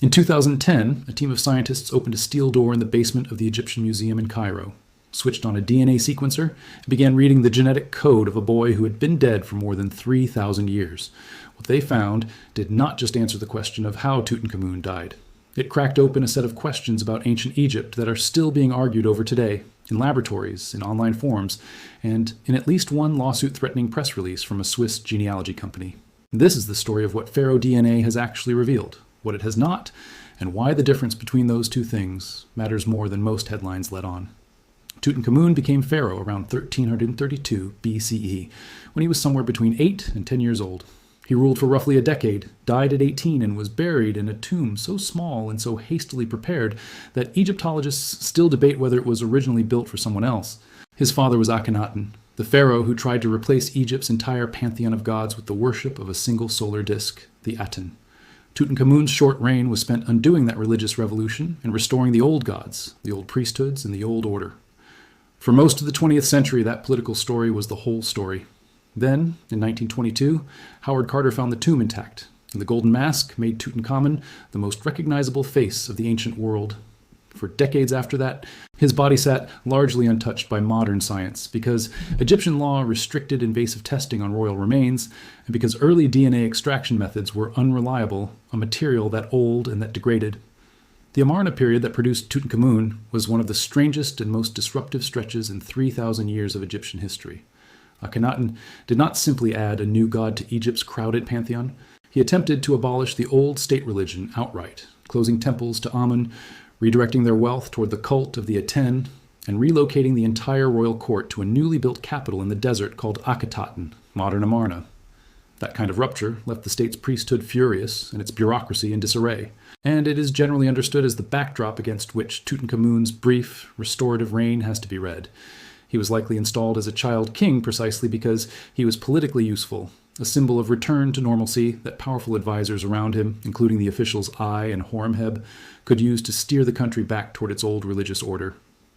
In 2010, a team of scientists opened a steel door in the basement of the Egyptian Museum in Cairo, switched on a DNA sequencer, and began reading the genetic code of a boy who had been dead for more than 3,000 years. What they found did not just answer the question of how Tutankhamun died. It cracked open a set of questions about ancient Egypt that are still being argued over today, in laboratories, in online forums, and in at least one lawsuit-threatening press release from a Swiss genealogy company. This is the story of what Pharaoh DNA has actually revealed, what it has not, and why the difference between those two things matters more than most headlines let on. Tutankhamun became pharaoh around 1332 BCE, when he was somewhere between 8 and 10 years old. He ruled for roughly a decade, died at 18, and was buried in a tomb so small and so hastily prepared that Egyptologists still debate whether it was originally built for someone else. His father was Akhenaten, the pharaoh who tried to replace Egypt's entire pantheon of gods with the worship of a single solar disk, the Aten. Tutankhamun's short reign was spent undoing that religious revolution and restoring the old gods, the old priesthoods, and the old order. For most of the 20th century, that political story was the whole story. Then, in 1922, Howard Carter found the tomb intact, and the golden mask made Tutankhamun the most recognizable face of the ancient world. For decades after that, his body sat largely untouched by modern science because Egyptian law restricted invasive testing on royal remains, and because early DNA extraction methods were unreliable on material that old and that degraded. The Amarna period that produced Tutankhamun was one of the strangest and most disruptive stretches in 3,000 years of Egyptian history. Akhenaten did not simply add a new god to Egypt's crowded pantheon. He attempted to abolish the old state religion outright, closing temples to Amun, redirecting their wealth toward the cult of the Aten, and relocating the entire royal court to a newly built capital in the desert called Akhetaten, modern Amarna. That kind of rupture left the state's priesthood furious and its bureaucracy in disarray, and it is generally understood as the backdrop against which Tutankhamun's brief, restorative reign has to be read. He was likely installed as a child king precisely because he was politically useful, a symbol of return to normalcy that powerful advisors around him, including the officials Ai and Horemheb, could use to steer the country back toward its old religious order.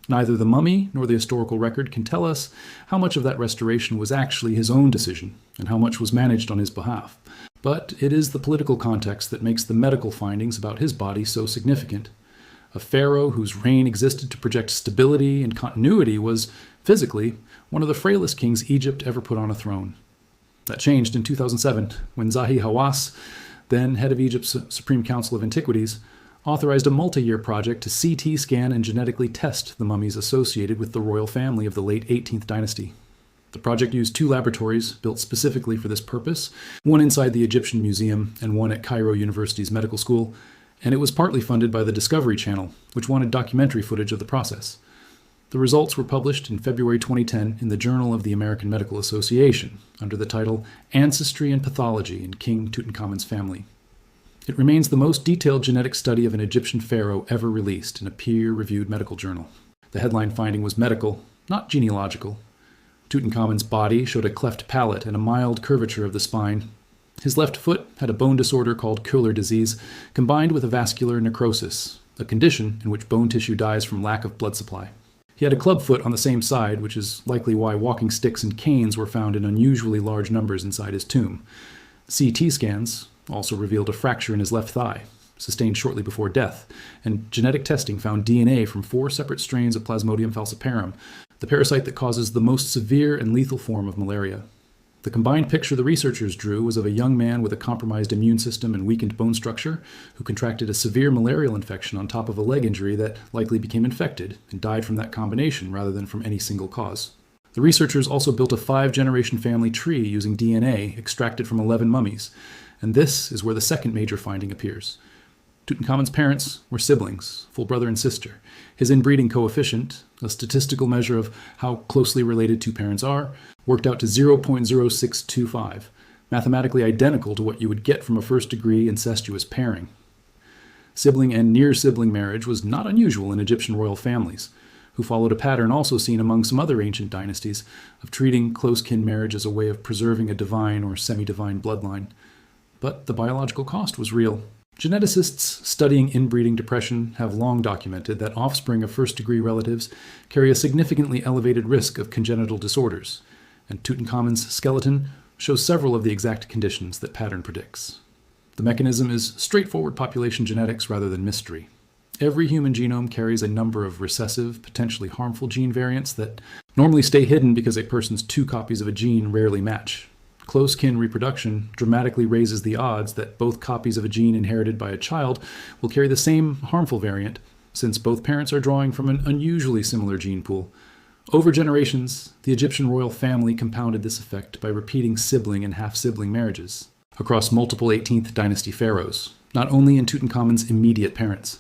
Neither the mummy nor the historical record can tell us how much of that restoration was actually his own decision and how much was managed on his behalf. But it is the political context that makes the medical findings about his body so significant. A pharaoh whose reign existed to project stability and continuity was, physically, one of the frailest kings Egypt ever put on a throne. That changed in 2007 when Zahi Hawass, then head of Egypt's Supreme Council of Antiquities, authorized a multi-year project to CT scan and genetically test the mummies associated with the royal family of the late 18th dynasty. The project used 2 laboratories built specifically for this purpose, one inside the Egyptian Museum and one at Cairo University's medical school, and it was partly funded by the Discovery Channel, which wanted documentary footage of the process. The results were published in February 2010 in the Journal of the American Medical Association under the title Ancestry and Pathology in King Tutankhamun's Family. It remains the most detailed genetic study of an Egyptian pharaoh ever released in a peer-reviewed medical journal. The headline finding was medical, not genealogical. Tutankhamun's body showed a cleft palate and a mild curvature of the spine. His left foot had a bone disorder called Köhler disease, combined with a vascular necrosis, a condition in which bone tissue dies from lack of blood supply. He had a club foot on the same side, which is likely why walking sticks and canes were found in unusually large numbers inside his tomb. CT scans also revealed a fracture in his left thigh, sustained shortly before death, and genetic testing found DNA from 4 separate strains of Plasmodium falciparum, the parasite that causes the most severe and lethal form of malaria. The combined picture the researchers drew was of a young man with a compromised immune system and weakened bone structure who contracted a severe malarial infection on top of a leg injury that likely became infected and died from that combination rather than from any single cause. The researchers also built a 5-generation family tree using DNA extracted from 11 mummies, and this is where the second major finding appears. Tutankhamun's parents were siblings, full brother and sister. His inbreeding coefficient, a statistical measure of how closely related 2 parents are, worked out to 0.0625, mathematically identical to what you would get from a first-degree incestuous pairing. Sibling and near-sibling marriage was not unusual in Egyptian royal families, who followed a pattern also seen among some other ancient dynasties of treating close-kin marriage as a way of preserving a divine or semi-divine bloodline. But the biological cost was real. Geneticists studying inbreeding depression have long documented that offspring of first-degree relatives carry a significantly elevated risk of congenital disorders, and Tutankhamun's skeleton shows several of the exact conditions that pattern predicts. The mechanism is straightforward population genetics rather than mystery. Every human genome carries a number of recessive, potentially harmful gene variants that normally stay hidden because a person's 2 copies of a gene rarely match. Close kin reproduction dramatically raises the odds that both copies of a gene inherited by a child will carry the same harmful variant, since both parents are drawing from an unusually similar gene pool. Over generations, the Egyptian royal family compounded this effect by repeating sibling and half-sibling marriages across multiple 18th dynasty pharaohs, not only in Tutankhamun's immediate parents.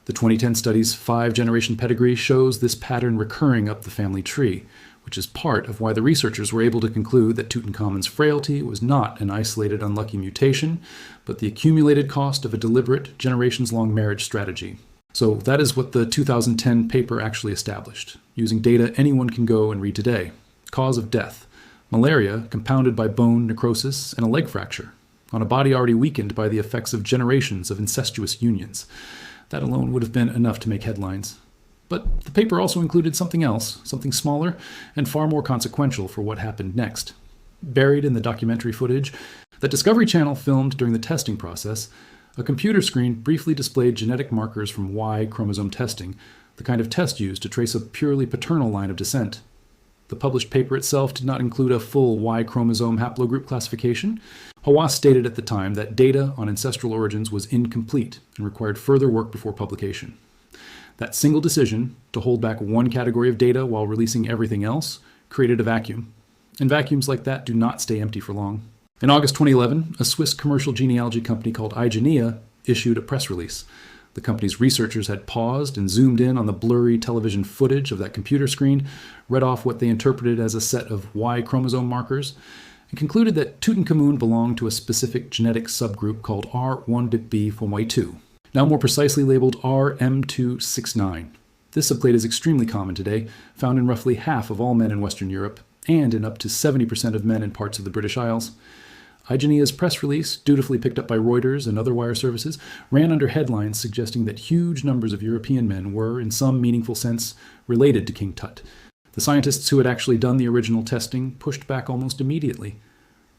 The 2010 study's 5-generation pedigree shows this pattern recurring up the family tree, which is part of why the researchers were able to conclude that Tutankhamun's frailty was not an isolated unlucky mutation, but the accumulated cost of a deliberate, generations-long marriage strategy. So that is what the 2010 paper actually established, using data anyone can go and read today. Cause of death: malaria compounded by bone necrosis and a leg fracture, on a body already weakened by the effects of generations of incestuous unions. That alone would have been enough to make headlines. But the paper also included something else, something smaller and far more consequential for what happened next. Buried in the documentary footage that Discovery Channel filmed during the testing process, a computer screen briefly displayed genetic markers from Y chromosome testing, the kind of test used to trace a purely paternal line of descent. The published paper itself did not include a full Y chromosome haplogroup classification. Hawass stated at the time that data on ancestral origins was incomplete and required further work before publication. That single decision, to hold back one category of data while releasing everything else, created a vacuum. And vacuums like that do not stay empty for long. In August 2011, a Swiss commercial genealogy company called iGenea issued a press release. The company's researchers had paused and zoomed in on the blurry television footage of that computer screen, read off what they interpreted as a set of Y chromosome markers, and concluded that Tutankhamun belonged to a specific genetic subgroup called R1b2, now more precisely labeled RM269. This subclade is extremely common today, found in roughly half of all men in Western Europe, and in up to 70% of men in parts of the British Isles. iGenea's press release, dutifully picked up by Reuters and other wire services, ran under headlines suggesting that huge numbers of European men were, in some meaningful sense, related to King Tut. The scientists who had actually done the original testing pushed back almost immediately.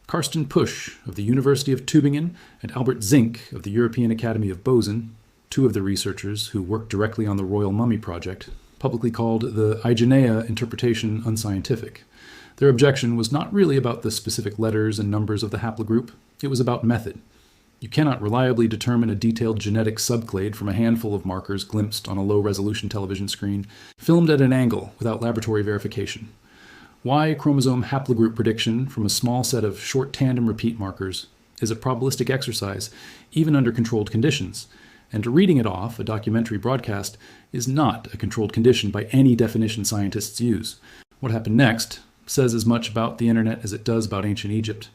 Carsten Pusch of the University of Tübingen and Albert Zink of the European Academy of Bozen, 2 of the researchers who worked directly on the Royal Mummy Project, publicly called the iGenea interpretation unscientific. Their objection was not really about the specific letters and numbers of the haplogroup, it was about method. You cannot reliably determine a detailed genetic subclade from a handful of markers glimpsed on a low-resolution television screen, filmed at an angle without laboratory verification. Y chromosome haplogroup prediction from a small set of short tandem repeat markers is a probabilistic exercise, even under controlled conditions, and reading it off a documentary broadcast is not a controlled condition by any definition scientists use. What happened next says as much about the internet as it does about ancient Egypt.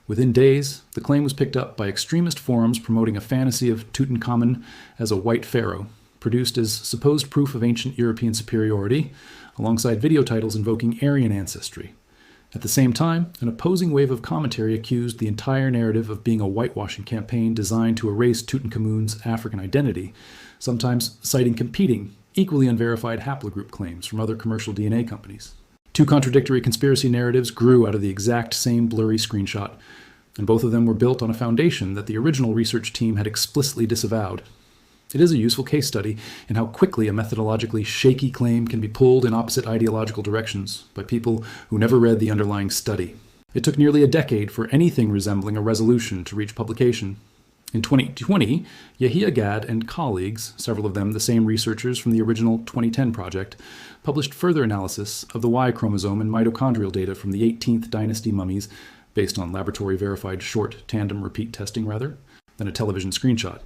Within days, the claim was picked up by extremist forums promoting a fantasy of Tutankhamun as a white pharaoh, produced as supposed proof of ancient European superiority, alongside video titles invoking Aryan ancestry. At the same time, an opposing wave of commentary accused the entire narrative of being a whitewashing campaign designed to erase Tutankhamun's African identity, sometimes citing competing, equally unverified haplogroup claims from other commercial DNA companies. 2 contradictory conspiracy narratives grew out of the exact same blurry screenshot, and both of them were built on a foundation that the original research team had explicitly disavowed. It is a useful case study in how quickly a methodologically shaky claim can be pulled in opposite ideological directions by people who never read the underlying study. It took nearly a decade for anything resembling a resolution to reach publication. In 2020, Yahia Gad and colleagues, several of them the same researchers from the original 2010 project, published further analysis of the Y chromosome and mitochondrial data from the 18th dynasty mummies, based on laboratory-verified short tandem repeat testing than a television screenshot.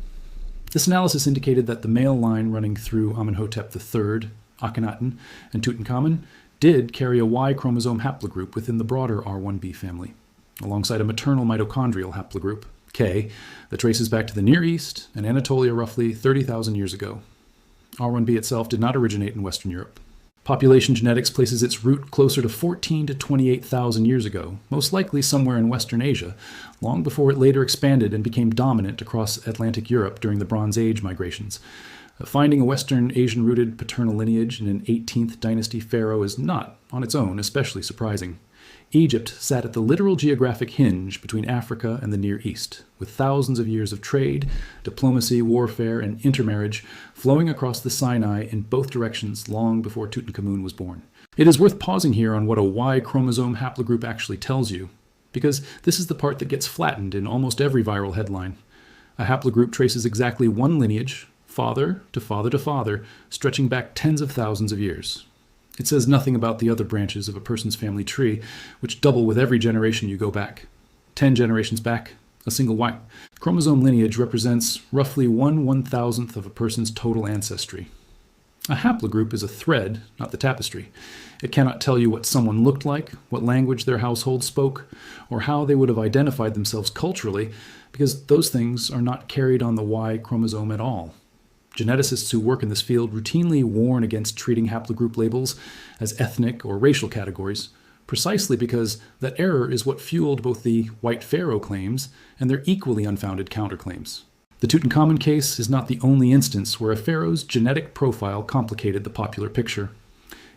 This analysis indicated that the male line running through Amenhotep III, Akhenaten, and Tutankhamun did carry a Y chromosome haplogroup within the broader R1b family, alongside a maternal mitochondrial haplogroup, K, that traces back to the Near East and Anatolia roughly 30,000 years ago. R1b itself did not originate in Western Europe. Population genetics places its root closer to 14 to 28,000 years ago, most likely somewhere in Western Asia, long before it later expanded and became dominant across Atlantic Europe during the Bronze Age migrations. Finding a Western Asian-rooted paternal lineage in an 18th dynasty pharaoh is not, on its own, especially surprising. Egypt sat at the literal geographic hinge between Africa and the Near East, with thousands of years of trade, diplomacy, warfare, and intermarriage flowing across the Sinai in both directions long before Tutankhamun was born. It is worth pausing here on what a Y chromosome haplogroup actually tells you, because this is the part that gets flattened in almost every viral headline. A haplogroup traces exactly one lineage, father to father to father, stretching back tens of thousands of years. It says nothing about the other branches of a person's family tree, which double with every generation you go back. 10 generations back, a single Y chromosome lineage represents roughly 1/1000th of a person's total ancestry. A haplogroup is a thread, not the tapestry. It cannot tell you what someone looked like, what language their household spoke, or how they would have identified themselves culturally, because those things are not carried on the Y chromosome at all. Geneticists who work in this field routinely warn against treating haplogroup labels as ethnic or racial categories, precisely because that error is what fueled both the white pharaoh claims and their equally unfounded counterclaims. The Tutankhamun case is not the only instance where a pharaoh's genetic profile complicated the popular picture.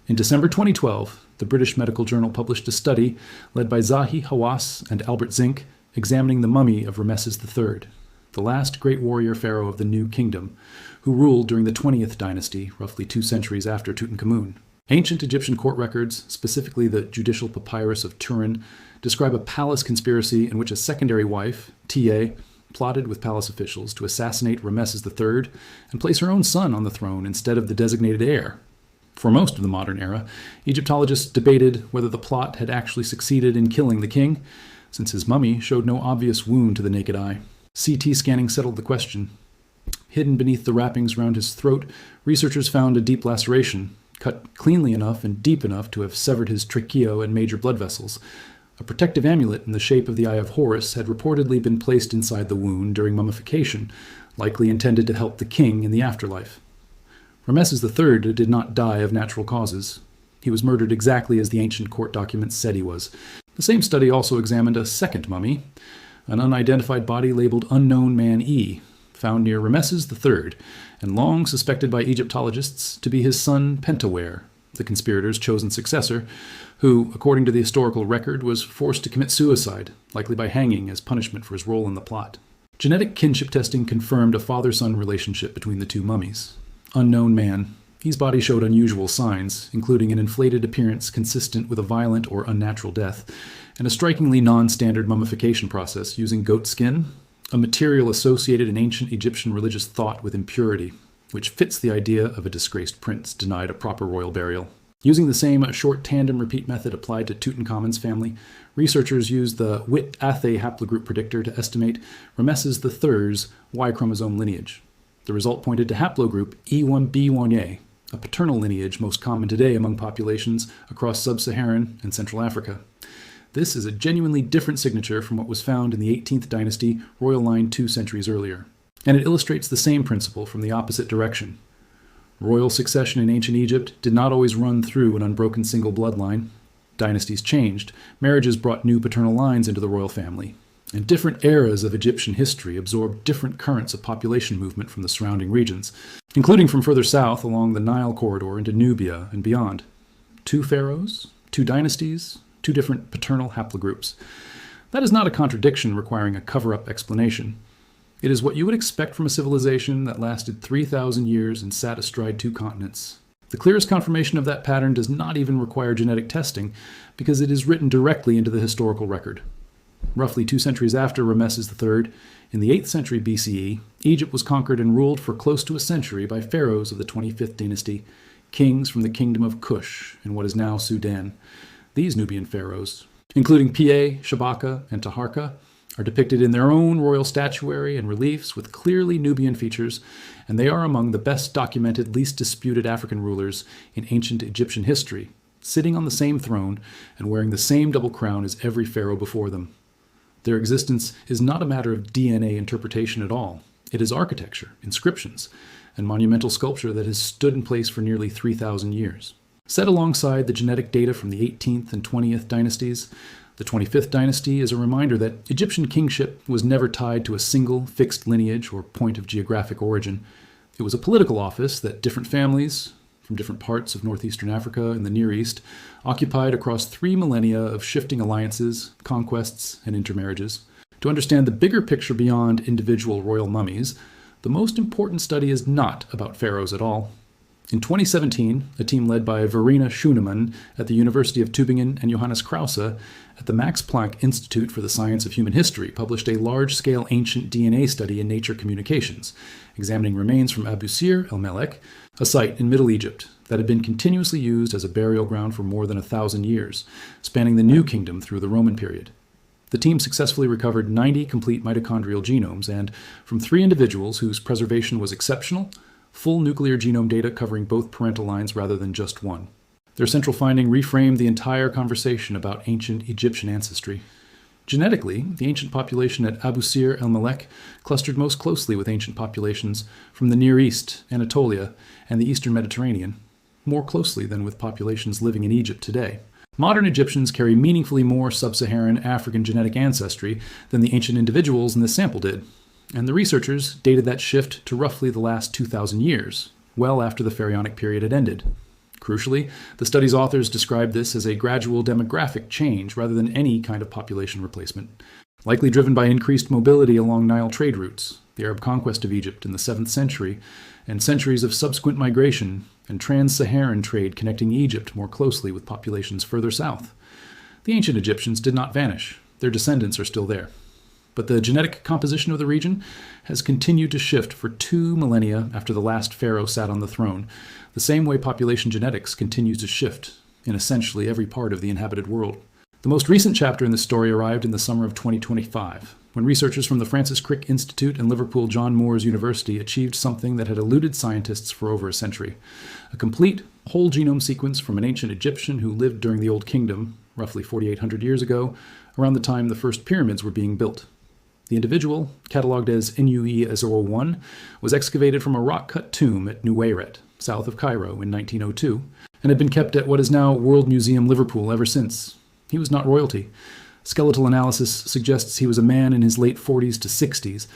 In December 2012, the British Medical Journal published a study led by Zahi Hawass and Albert Zink examining the mummy of Ramses III, the last great warrior pharaoh of the New Kingdom, who ruled during the 20th dynasty, roughly 2 centuries after Tutankhamun. Ancient Egyptian court records, specifically the judicial papyrus of Turin, describe a palace conspiracy in which a secondary wife, Ta, plotted with palace officials to assassinate Ramses III and place her own son on the throne instead of the designated heir. For most of the modern era, Egyptologists debated whether the plot had actually succeeded in killing the king, since his mummy showed no obvious wound to the naked eye. CT scanning settled the question. Hidden beneath the wrappings around his throat, researchers found a deep laceration, cut cleanly enough and deep enough to have severed his trachea and major blood vessels. A protective amulet in the shape of the Eye of Horus had reportedly been placed inside the wound during mummification, likely intended to help the king in the afterlife. Ramses III did not die of natural causes. He was murdered exactly as the ancient court documents said he was. The same study also examined a second mummy, an unidentified body labeled Unknown Man E, found near Ramses III, and long suspected by Egyptologists to be his son Pentawere, the conspirator's chosen successor, who, according to the historical record, was forced to commit suicide, likely by hanging as punishment for his role in the plot. Genetic kinship testing confirmed a father-son relationship between the two mummies. Unknown Man. His body showed unusual signs, including an inflated appearance consistent with a violent or unnatural death, and a strikingly non-standard mummification process using goat skin, a material associated in ancient Egyptian religious thought with impurity, which fits the idea of a disgraced prince denied a proper royal burial. Using the same short tandem repeat method applied to Tutankhamun's family, researchers used the Witt-Athay haplogroup predictor to estimate Ramses III's Y chromosome lineage. The result pointed to haplogroup E1b1a, a paternal lineage most common today among populations across sub-Saharan and Central Africa. This is a genuinely different signature from what was found in the 18th dynasty royal line 2 centuries earlier, and it illustrates the same principle from the opposite direction. Royal succession in ancient Egypt did not always run through an unbroken single bloodline. Dynasties changed, marriages brought new paternal lines into the royal family, and different eras of Egyptian history absorbed different currents of population movement from the surrounding regions, including from further south along the Nile corridor into Nubia and beyond. 2 pharaohs, 2 dynasties, 2 different paternal haplogroups. That is not a contradiction requiring a cover-up explanation. It is what you would expect from a civilization that lasted 3,000 years and sat astride 2 continents. The clearest confirmation of that pattern does not even require genetic testing, because it is written directly into the historical record. Roughly 2 centuries after Ramses III, in the 8th century BCE, Egypt was conquered and ruled for close to a century by pharaohs of the 25th dynasty, kings from the kingdom of Kush in what is now Sudan. These Nubian pharaohs, including Pa, Shabaka, and Taharka, are depicted in their own royal statuary and reliefs with clearly Nubian features, and they are among the best documented, least disputed African rulers in ancient Egyptian history, sitting on the same throne and wearing the same double crown as every pharaoh before them. Their existence is not a matter of DNA interpretation at all. It is architecture, inscriptions, and monumental sculpture that has stood in place for nearly 3,000 years. Set alongside the genetic data from the 18th and 20th dynasties, the 25th dynasty is a reminder that Egyptian kingship was never tied to a single fixed lineage or point of geographic origin. It was a political office that different families, from different parts of northeastern Africa and the Near East, occupied across 3 millennia of shifting alliances, conquests, and intermarriages. To understand the bigger picture beyond individual royal mummies, the most important study is not about pharaohs at all. In 2017, a team led by Verena Schoenemann at the University of Tübingen and Johannes Krause at the Max Planck Institute for the Science of Human History published a large-scale ancient DNA study in Nature Communications, examining remains from Abusir el-Melek, a site in Middle Egypt that had been continuously used as a burial ground for more than 1,000 years, spanning the New Kingdom through the Roman period. The team successfully recovered 90 complete mitochondrial genomes, and from 3 individuals whose preservation was exceptional, full nuclear genome data covering both parental lines rather than just one. Their central finding reframed the entire conversation about ancient Egyptian ancestry. Genetically, the ancient population at Abusir el-Melek clustered most closely with ancient populations from the Near East, Anatolia, and the Eastern Mediterranean, more closely than with populations living in Egypt today. Modern Egyptians carry meaningfully more sub-Saharan African genetic ancestry than the ancient individuals in this sample did, and the researchers dated that shift to roughly the last 2,000 years, well after the Pharaonic period had ended. Crucially, the study's authors described this as a gradual demographic change rather than any kind of population replacement, likely driven by increased mobility along Nile trade routes, the Arab conquest of Egypt in the 7th century, and centuries of subsequent migration and trans-Saharan trade connecting Egypt more closely with populations further south. The ancient Egyptians did not vanish. Their descendants are still there. But the genetic composition of the region has continued to shift for 2 millennia after the last pharaoh sat on the throne, the same way population genetics continues to shift in essentially every part of the inhabited world. The most recent chapter in this story arrived in the summer of 2025, when researchers from the Francis Crick Institute and Liverpool John Moores University achieved something that had eluded scientists for over a century: a complete whole genome sequence from an ancient Egyptian who lived during the Old Kingdom, roughly 4,800 years ago, around the time the first pyramids were being built. The individual, catalogued as NUE-001, was excavated from a rock-cut tomb at Nuwayret, south of Cairo, in 1902, and had been kept at what is now World Museum Liverpool ever since. He was not royalty. Skeletal analysis suggests he was a man in his late 40s to 60s,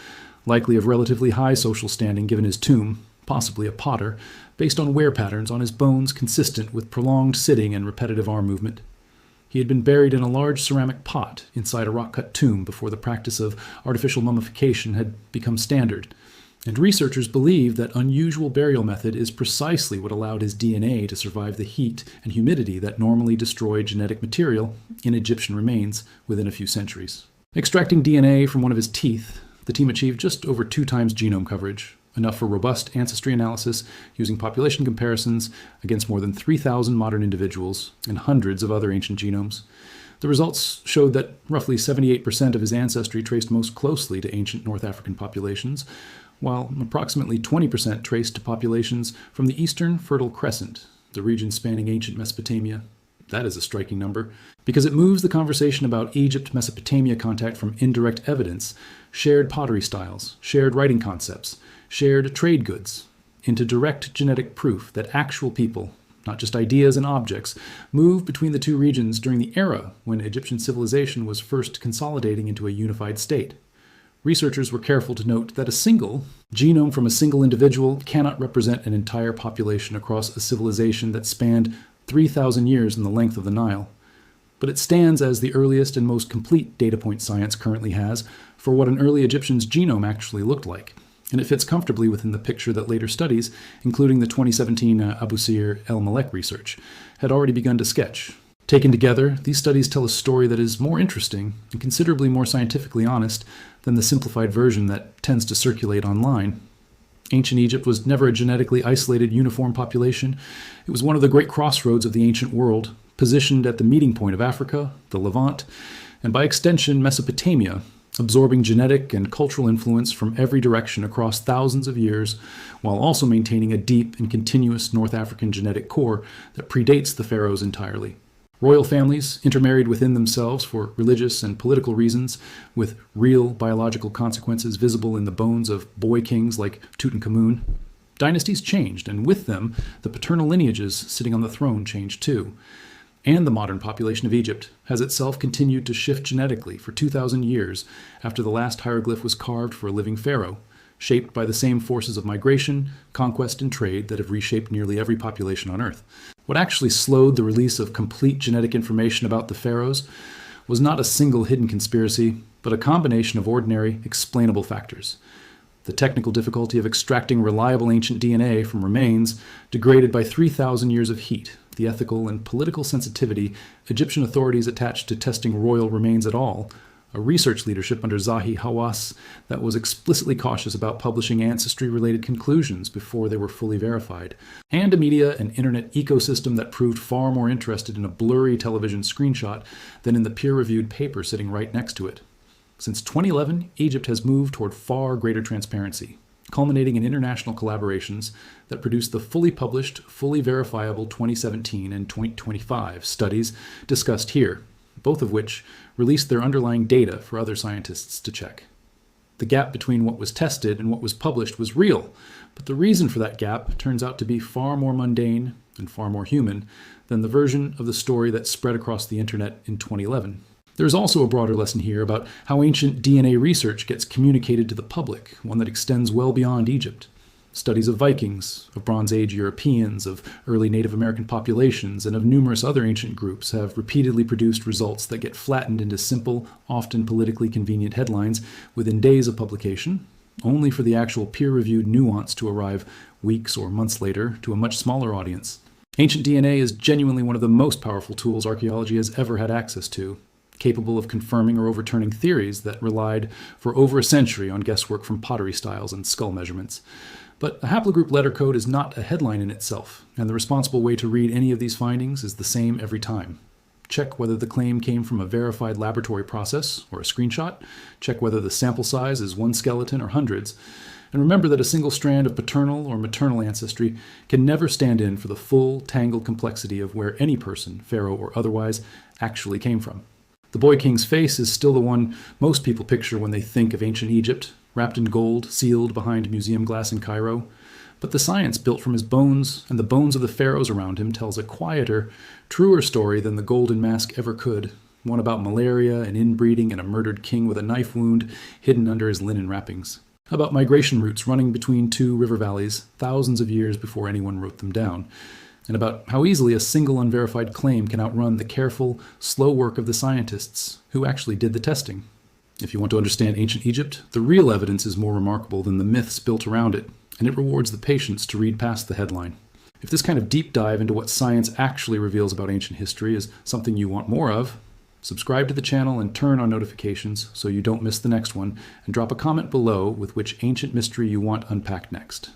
likely of relatively high social standing given his tomb, possibly a potter, based on wear patterns on his bones consistent with prolonged sitting and repetitive arm movement. He had been buried in a large ceramic pot inside a rock-cut tomb before the practice of artificial mummification had become standard, and researchers believe that unusual burial method is precisely what allowed his DNA to survive the heat and humidity that normally destroy genetic material in Egyptian remains within a few centuries. Extracting DNA from one of his teeth, the team achieved just over 2 times genome coverage, enough for robust ancestry analysis using population comparisons against more than 3,000 modern individuals and hundreds of other ancient genomes. The results showed that roughly 78% of his ancestry traced most closely to ancient North African populations, while approximately 20% traced to populations from the eastern Fertile Crescent, the region spanning ancient Mesopotamia. That is a striking number, because it moves the conversation about Egypt-Mesopotamia contact from indirect evidence, shared pottery styles, shared writing concepts, shared trade goods, into direct genetic proof that actual people, not just ideas and objects, moved between the 2 regions during the era when Egyptian civilization was first consolidating into a unified state. Researchers were careful to note that a single genome from a single individual cannot represent an entire population across a civilization that spanned 3,000 years in the length of the Nile. But it stands as the earliest and most complete data point science currently has for what an early Egyptian's genome actually looked like, and it fits comfortably within the picture that later studies, including the 2017 Abusir el-Melek research, had already begun to sketch. Taken together, these studies tell a story that is more interesting and considerably more scientifically honest than the simplified version that tends to circulate online. Ancient Egypt was never a genetically isolated uniform population. It was one of the great crossroads of the ancient world, positioned at the meeting point of Africa, the Levant, and by extension Mesopotamia, absorbing genetic and cultural influence from every direction across thousands of years, while also maintaining a deep and continuous North African genetic core that predates the pharaohs entirely. Royal families intermarried within themselves for religious and political reasons, with real biological consequences visible in the bones of boy kings like Tutankhamun. Dynasties changed, and with them, the paternal lineages sitting on the throne changed too. And the modern population of Egypt has itself continued to shift genetically for 2,000 years after the last hieroglyph was carved for a living pharaoh, shaped by the same forces of migration, conquest, and trade that have reshaped nearly every population on Earth. What actually slowed the release of complete genetic information about the pharaohs was not a single hidden conspiracy, but a combination of ordinary, explainable factors. The technical difficulty of extracting reliable ancient DNA from remains degraded by 3,000 years of heat, the ethical and political sensitivity Egyptian authorities attached to testing royal remains at all, a research leadership under Zahi Hawass that was explicitly cautious about publishing ancestry-related conclusions before they were fully verified, and a media and internet ecosystem that proved far more interested in a blurry television screenshot than in the peer-reviewed paper sitting right next to it. Since 2011, Egypt has moved toward far greater transparency, culminating in international collaborations that produced the fully published, fully verifiable 2017 and 2025 studies discussed here, both of which released their underlying data for other scientists to check. The gap between what was tested and what was published was real, but the reason for that gap turns out to be far more mundane and far more human than the version of the story that spread across the internet in 2011. There's also a broader lesson here about how ancient DNA research gets communicated to the public, one that extends well beyond Egypt. Studies of Vikings, of Bronze Age Europeans, of early Native American populations, and of numerous other ancient groups have repeatedly produced results that get flattened into simple, often politically convenient headlines within days of publication, only for the actual peer-reviewed nuance to arrive weeks or months later to a much smaller audience. Ancient DNA is genuinely one of the most powerful tools archaeology has ever had access to, capable of confirming or overturning theories that relied for over a century on guesswork from pottery styles and skull measurements. But a haplogroup letter code is not a headline in itself, and the responsible way to read any of these findings is the same every time. Check whether the claim came from a verified laboratory process or a screenshot. Check whether the sample size is one skeleton or hundreds. And remember that a single strand of paternal or maternal ancestry can never stand in for the full, tangled complexity of where any person, pharaoh or otherwise, actually came from. The boy king's face is still the one most people picture when they think of ancient Egypt, wrapped in gold, sealed behind museum glass in Cairo. But the science built from his bones and the bones of the pharaohs around him tells a quieter, truer story than the golden mask ever could, one about malaria and inbreeding and a murdered king with a knife wound hidden under his linen wrappings, about migration routes running between two river valleys thousands of years before anyone wrote them down, and about how easily a single unverified claim can outrun the careful, slow work of the scientists who actually did the testing. If you want to understand ancient Egypt, the real evidence is more remarkable than the myths built around it, and it rewards the patience to read past the headline. If this kind of deep dive into what science actually reveals about ancient history is something you want more of, subscribe to the channel and turn on notifications so you don't miss the next one, and drop a comment below with which ancient mystery you want unpacked next.